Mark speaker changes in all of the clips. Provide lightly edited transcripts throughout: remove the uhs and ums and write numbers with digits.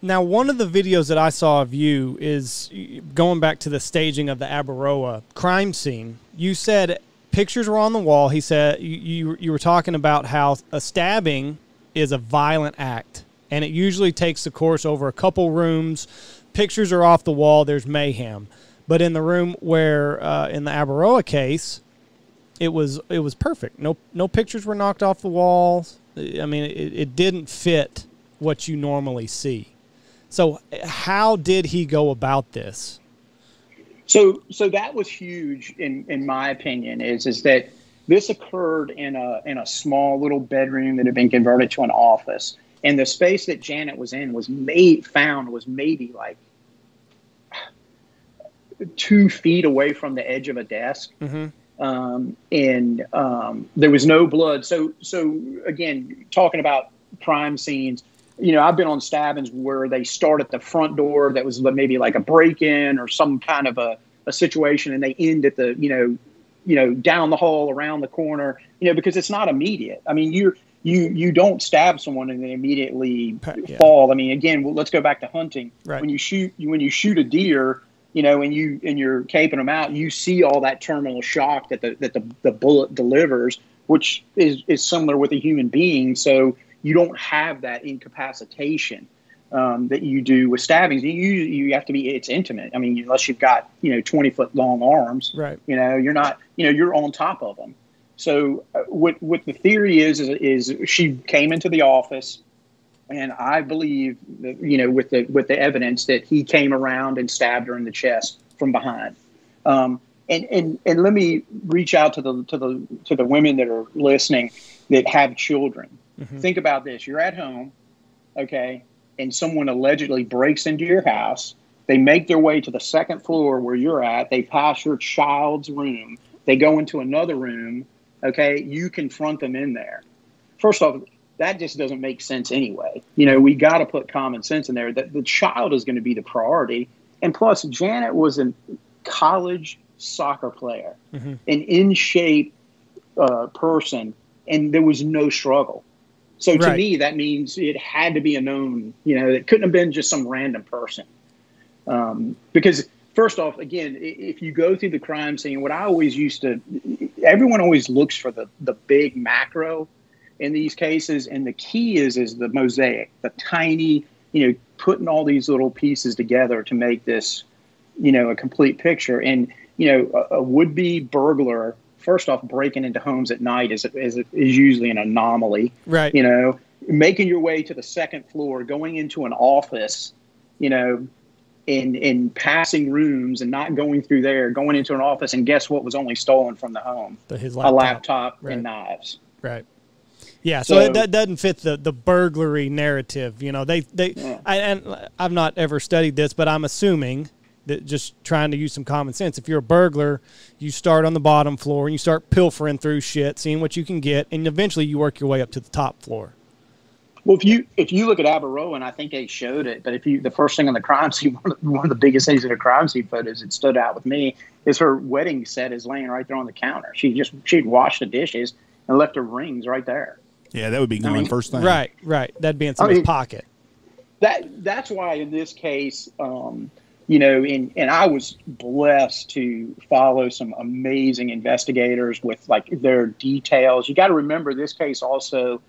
Speaker 1: Now, one of the videos that I saw of you is going back to the staging of the Abaroa crime scene. You said pictures were on the wall. He said you were talking about how a stabbing is a violent act, and it usually takes the course over a couple rooms. Pictures are off the wall. There's mayhem. But in the room where, in the Abaroa case, it was perfect. No pictures were knocked off the walls. I mean, it didn't fit what you normally see. So how did he go about this?
Speaker 2: So that was huge in my opinion, is that this occurred in a small little bedroom that had been converted to an office. And the space that Janet was in was maybe like 2 feet away from the edge of a desk. Mm-hmm. There was no blood. So again, talking about crime scenes, you know, I've been on stabbings where they start at the front door that was maybe like a break-in or some kind of a situation, and they end at the, you know, down the hall, around the corner, you know, because it's not immediate. I mean, you don't stab someone and they immediately fall. I mean, again, let's go back to hunting. Right. When you shoot a deer, you know, and you're caping them out, you see all that terminal shock that the bullet delivers, which is similar with a human being. So you don't have that incapacitation that you do with stabbings. You have to be, it's intimate. I mean, unless you've got, you know, 20-foot long arms, right? You know, you're not, you know, you're on top of them. So what the theory is she came into the office, and I believe that, you know, with the evidence that he came around and stabbed her in the chest from behind. And let me reach out to the women that are listening that have children. Mm-hmm. Think about this. You're at home, okay, and someone allegedly breaks into your house. They make their way to the second floor where you're at. They pass your child's room. They go into another room, okay? You confront them in there. First off, that just doesn't make sense anyway. You know, we got to put common sense in there that the child is going to be the priority. And plus, Janet was a college soccer player, mm-hmm. an in-shape person, and there was no struggle. So to me, that means it had to be a known, you know, it couldn't have been just some random person. Because first off, again, if you go through the crime scene, what I always everyone always looks for the big macro in these cases. And the key is the mosaic, the tiny, you know, putting all these little pieces together to make this, you know, a complete picture. And, you know, a would-be burglar, first off, breaking into homes at night is usually an anomaly, right? You know, making your way to the second floor, going into an office, you know, in passing rooms and not going through there, going into an office, and guess what was only stolen from the home? His laptop. A laptop and knives. Right.
Speaker 1: Yeah, so that doesn't fit the burglary narrative. You know, I've not ever studied this, but I'm assuming that, just trying to use some common sense, if you're a burglar, you start on the bottom floor and you start pilfering through shit, seeing what you can get, and eventually you work your way up to the top floor.
Speaker 2: Well, if you look at Abaroa, and I think they showed it, but the first thing on the crime scene, one of the biggest things in the crime scene photos that stood out with me is her wedding set is laying right there on the counter. She'd washed the dishes and left her rings right there.
Speaker 3: Yeah, that would be going first thing.
Speaker 1: Right. That'd be in somebody's pocket.
Speaker 2: That's why in this case, you know, and I was blessed to follow some amazing investigators with like their details. You got to remember, this case also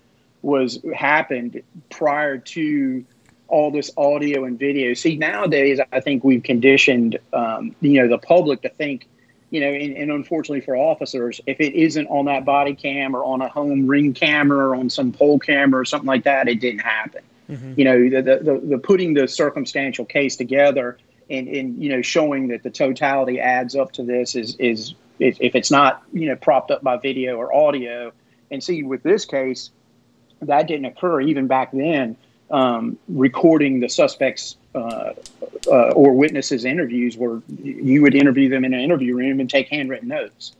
Speaker 2: happened prior to all this audio and video. See, nowadays, I think we've conditioned, you know, the public to think, you know, and unfortunately for officers, if it isn't on that body cam or on a home ring camera or on some pole camera or something like that, it didn't happen. Mm-hmm. You know, the putting the circumstantial case together and you know, showing that the totality adds up to this is if it's not, you know, propped up by video or audio. And see, with this case, that didn't occur even back then. Recording the suspects or witnesses' interviews, where you would interview them in an interview room and take handwritten notes.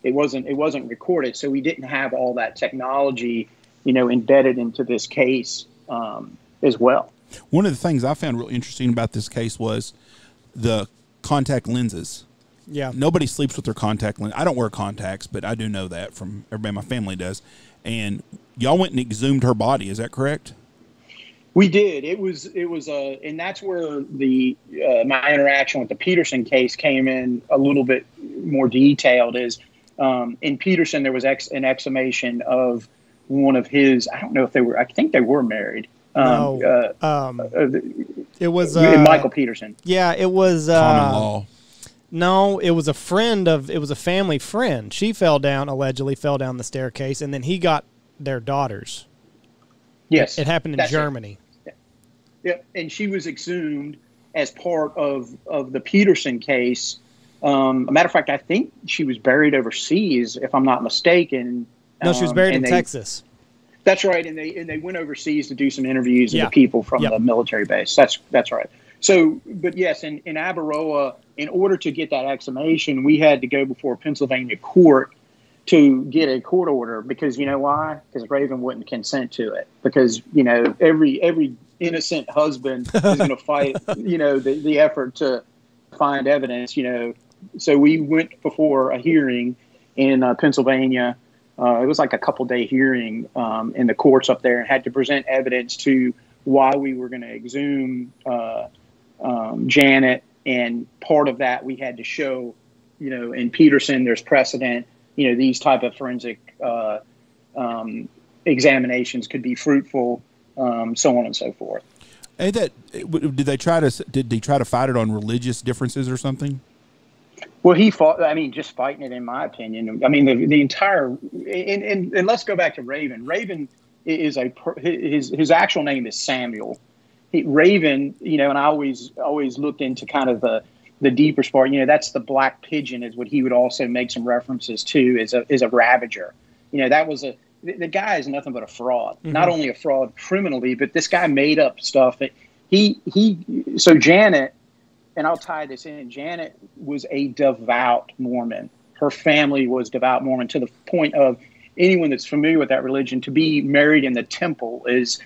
Speaker 2: It wasn't recorded, so we didn't have all that technology, you know, embedded into this case as well.
Speaker 3: One of the things I found really interesting about this case was the contact lenses.
Speaker 1: Yeah.
Speaker 3: Nobody sleeps with their contact lens. I don't wear contacts, but I do know that from everybody in my family does. And y'all went and exhumed her body. Is that correct?
Speaker 2: We did. It was and that's where the my interaction with the Peterson case came in a little bit more detailed. Is in Peterson there was an exhumation of one of his. I don't know if they were. I think they were married.
Speaker 1: No, it was
Speaker 2: Michael Peterson.
Speaker 1: Yeah, it was
Speaker 3: common law.
Speaker 1: No, it was a family friend. She allegedly fell down the staircase, and then he got their daughters.
Speaker 2: Yes,
Speaker 1: it happened in Germany.
Speaker 2: Yeah, and she was exhumed as part of the Peterson case. A matter of fact, I think she was buried overseas, if I'm not mistaken.
Speaker 1: No, she was buried in Texas.
Speaker 2: That's right, and they went overseas to do some interviews with the people from the military base. That's right. So, but yes, in Abaroa, in order to get that exhumation, we had to go before Pennsylvania court to get a court order, because you know why? Because Raven wouldn't consent to it, because every innocent husband is going to fight the effort to find evidence. So we went before a hearing in Pennsylvania. It was like a couple-day hearing in the courts up there, and had to present evidence to why we were going to exhume Janet. And part of that we had to show, in Peterson there's precedent. These type of forensic examinations could be fruitful, so on and so forth.
Speaker 3: Hey, did they try to fight it on religious differences or something?
Speaker 2: Well, he fought. I mean, just fighting it, in my opinion. I mean, the entire and let's go back to Raven. Raven is his actual name is Samuel. Raven, and I always looked into kind of the deeper part. That's the black pigeon, is what he would also make some references to, is a ravager. That was the guy is nothing but a fraud. Mm-hmm. Not only a fraud criminally, but this guy made up stuff. So Janet, and I'll tie this in, Janet was a devout Mormon. Her family was devout Mormon, to the point of anyone that's familiar with that religion, to be married in the temple is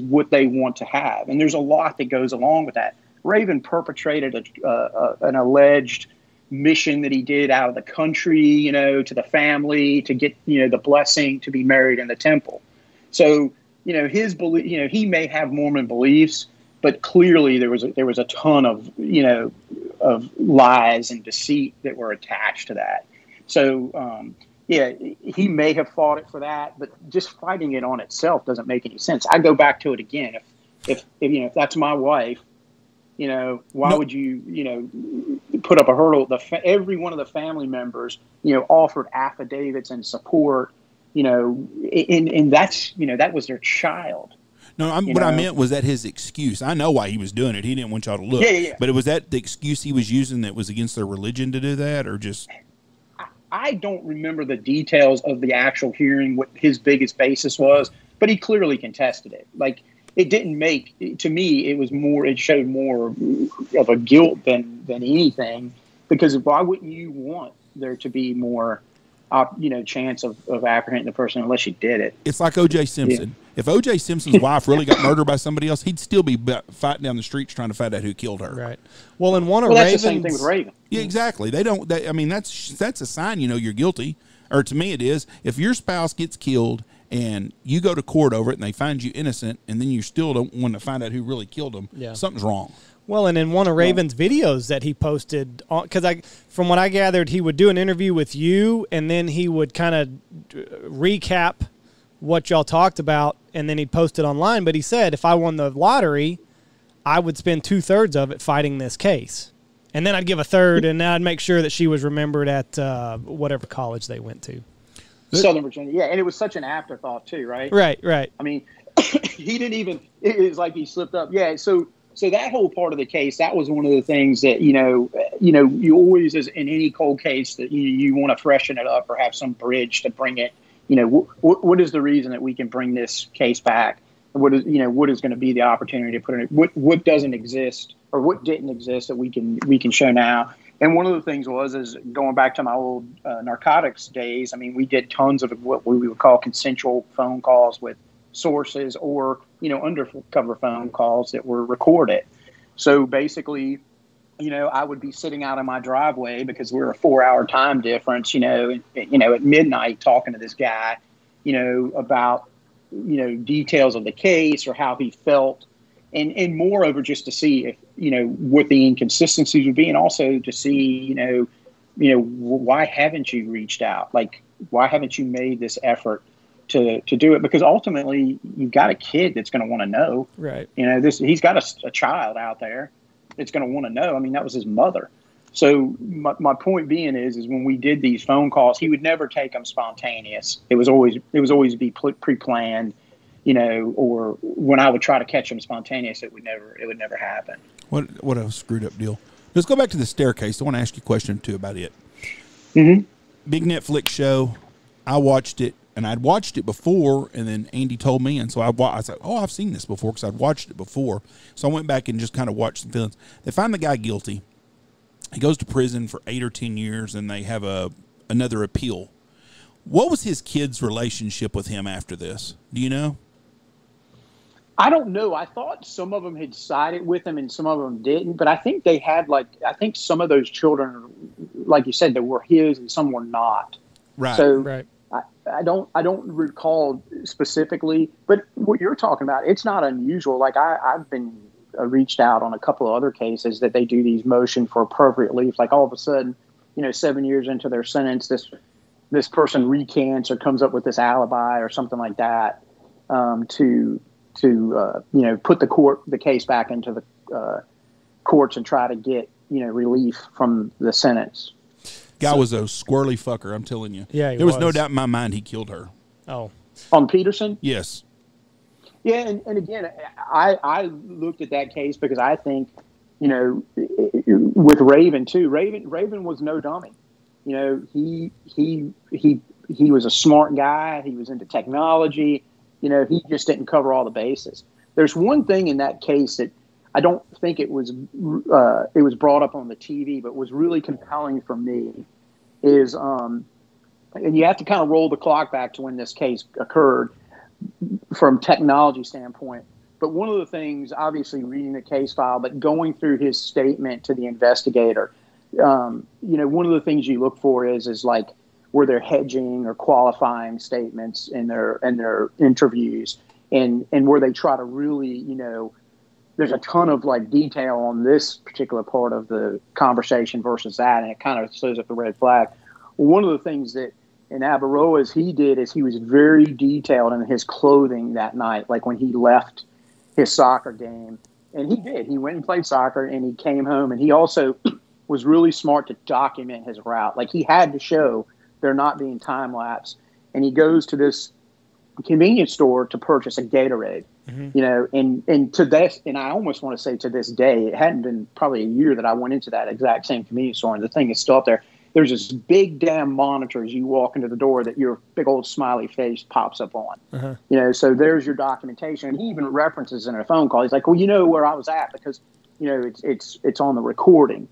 Speaker 2: what they want to have. And there's a lot that goes along with that. Raven perpetrated an alleged mission that he did out of the country, to the family, to get, the blessing to be married in the temple. So, his belief, he may have Mormon beliefs, but clearly there was a ton of, of lies and deceit that were attached to that. So, he may have fought it for that, but just fighting it on itself doesn't make any sense. I go back to it again. If that's my wife, why would you, put up a hurdle? Every one of the family members, offered affidavits and support, and that's, that was their child.
Speaker 3: No, what I meant was that his excuse. I know why he was doing it. He didn't want y'all to look.
Speaker 2: Yeah.
Speaker 3: But was that the excuse he was using, that was against their religion to do that, or just?
Speaker 2: I don't remember the details of the actual hearing, what his biggest basis was, but he clearly contested it. Like, it didn't make, to me, it showed more of a guilt than anything, because why wouldn't you want there to be more, chance of apprehending the person unless you did it?
Speaker 3: It's like O.J. Simpson. Yeah. If O.J. Simpson's wife really got murdered by somebody else, he'd still be fighting down the streets trying to find out who killed her.
Speaker 1: Right. Well, in one of
Speaker 2: that's
Speaker 1: Raven's,
Speaker 2: the same thing with Raven.
Speaker 3: Yeah, exactly. I mean, that's a sign, you're guilty. Or to me, it is. If your spouse gets killed and you go to court over it and they find you innocent, and then you still don't want to find out who really killed them, something's wrong.
Speaker 1: Well, and in one of Raven's videos that he posted, because from what I gathered, he would do an interview with you, and then he would kind of recap what y'all talked about, and then he'd post it online. But he said, if I won the lottery, I would spend 2/3 of it fighting this case. And then I'd give a third, and then I'd make sure that she was remembered at whatever college they went to.
Speaker 2: Southern Virginia. Yeah, and it was such an afterthought too, right?
Speaker 1: Right.
Speaker 2: I mean, he didn't even, it was like he slipped up. Yeah, so that whole part of the case, that was one of the things that, you always, as in any cold case, that you want to freshen it up or have some bridge to bring it. What is the reason that we can bring this case back? What is going to be the opportunity to put in it? What doesn't exist or what didn't exist that we can show now? And one of the things is going back to my old narcotics days. I mean, we did tons of what we would call consensual phone calls with sources, or undercover phone calls that were recorded. So basically, I would be sitting out in my driveway, because we're a 4-hour time difference, at midnight, talking to this guy, about details of the case or how he felt, and moreover, just to see if, what the inconsistencies would be, and also to see, why haven't you reached out? Like, why haven't you made this effort to do it? Because ultimately, you've got a kid that's going to want to know.
Speaker 1: Right.
Speaker 2: He's got a child out there that's going to want to know. I mean, that was his mother. So my point being is when we did these phone calls, he would never take them spontaneous. It was always be pre-planned, or when I would try to catch them spontaneous, it would never happen.
Speaker 3: What a screwed up deal. Let's go back to the staircase. I want to ask you a question too about it.
Speaker 2: Mm-hmm.
Speaker 3: Big Netflix show. I watched it, and I'd watched it before, and then Andy told me, and so I said, "Oh, I've seen this before," because I'd watched it before. So I went back and just kind of watched some feelings. They find the guy guilty. He goes to prison for 8 or 10 years, and they have another appeal. What was his kid's relationship with him after this? Do you know?
Speaker 2: I don't know. I thought some of them had sided with him and some of them didn't, but I think they had I think some of those children, like you said, that were his and some were not.
Speaker 3: Right.
Speaker 2: So
Speaker 1: Right.
Speaker 2: I don't recall specifically, but what you're talking about, it's not unusual. Like I've been reached out on a couple of other cases that they do these motion for appropriate leave. Like all of a sudden, 7 years into their sentence, this person recants or comes up with this alibi or something like that, to put the case back into the courts and try to get relief from the sentence.
Speaker 3: Guy was a squirrely fucker, I'm telling you.
Speaker 1: Yeah,
Speaker 3: there was no doubt in my mind he killed her.
Speaker 1: Oh,
Speaker 2: on Peterson?
Speaker 3: Yes.
Speaker 2: Yeah, and again, I looked at that case because I think, with Raven too. Raven was no dummy. He was a smart guy. He was into technology. He just didn't cover all the bases. There's one thing in that case that I don't think it was brought up on the TV, but was really compelling for me is, and you have to kind of roll the clock back to when this case occurred from technology standpoint. But one of the things, obviously reading the case file, but going through his statement to the investigator, one of the things you look for is like, were there hedging or qualifying statements in their interviews, and where they try to really, there's a ton of detail on this particular part of the conversation versus that, and it kind of shows up the red flag. Well, one of the things that in Abaroa he was very detailed in his clothing that night, like when he left his soccer game, and he went and played soccer, and he came home, and he also was really smart to document his route. Like he had to show there not being time lapse, and he goes to this convenience store to purchase a Gatorade. Mm-hmm. And to this, and I almost want to say to this day, it hadn't been probably a year that I went into that exact same convenience store, and the thing is still up there. There's this big damn monitor as you walk into the door that your big old smiley face pops up on. Uh-huh. So there's your documentation. And he even references in a phone call. He's like, well, where I was at because, it's on the recording.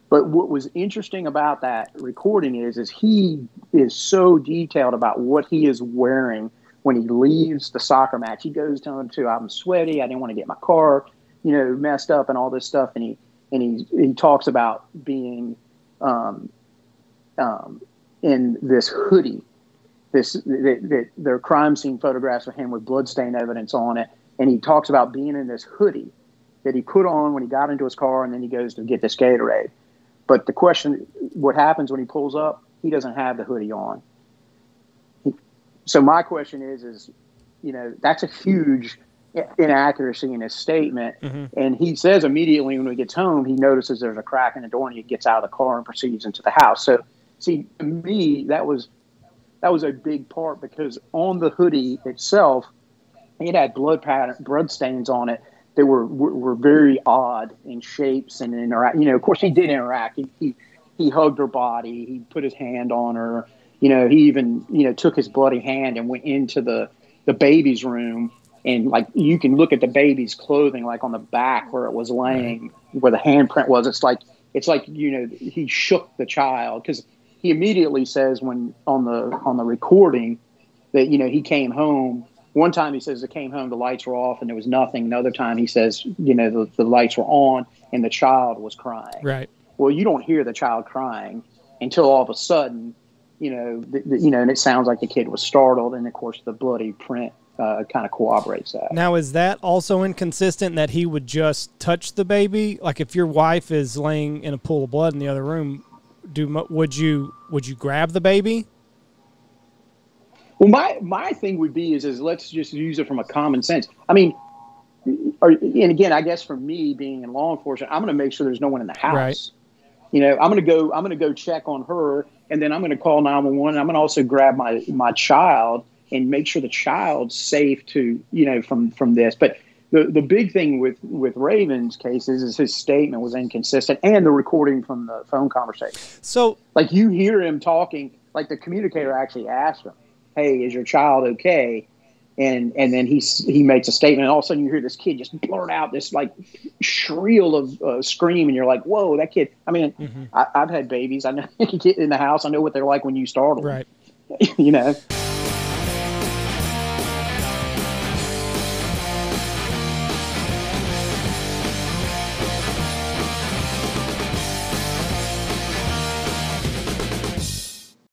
Speaker 2: But what was interesting about that recording is he is so detailed about what he is wearing when he leaves the soccer match. He goes to I'm sweaty. I didn't want to get my car, messed up and all this stuff. And he talks about being, in this hoodie, their crime scene photographs of him with bloodstain evidence on it. And he talks about being in this hoodie that he put on when he got into his car, and then he goes to get this Gatorade. But the question, what happens when he pulls up? He doesn't have the hoodie on. So my question is, that's a huge inaccuracy in his statement. Mm-hmm. And he says immediately when he gets home, he notices there's a crack in the door, and he gets out of the car and proceeds into the house. So, see, to me, that was a big part, because on the hoodie itself, it had blood stains on it that were very odd in shapes and interact. Of course, he did interact. He hugged her body. He put his hand on her. He even took his bloody hand and went into the baby's room, and you can look at the baby's clothing on the back where it was laying, where the handprint was. It's like he shook the child, because he immediately says when on the recording that he came home. One time he says he came home, the lights were off and there was nothing. Another time he says the lights were on and the child was crying.
Speaker 1: Right.
Speaker 2: Well, you don't hear the child crying until all of a sudden, and it sounds like the kid was startled, and of course the bloody print kind of corroborates that.
Speaker 1: Now, is that also inconsistent that he would just touch the baby? Like if your wife is laying in a pool of blood in the other room, would you grab the baby?
Speaker 2: Well, my thing would be is let's just use it from a common sense. I mean, and again, I guess for me being in law enforcement, I'm going to make sure there's no one in the house.
Speaker 1: Right.
Speaker 2: You know, I'm going to go check on her, and then I'm going to call 911. I'm going to also grab my child and make sure the child's safe to, you know, from this. But the big thing with Raven's cases is his statement was inconsistent, and the recording from the phone conversation.
Speaker 1: So,
Speaker 2: like, you hear him talking, like the communicator actually asked him, "Hey, is your child okay?" And then he makes a statement, and all of a sudden you hear this kid just blurt out this like shriel of scream, and you're like, "Whoa, that kid!" I mean, I've had babies. I know in the house. I know what they're like when you startle them.
Speaker 1: Right.
Speaker 2: You know.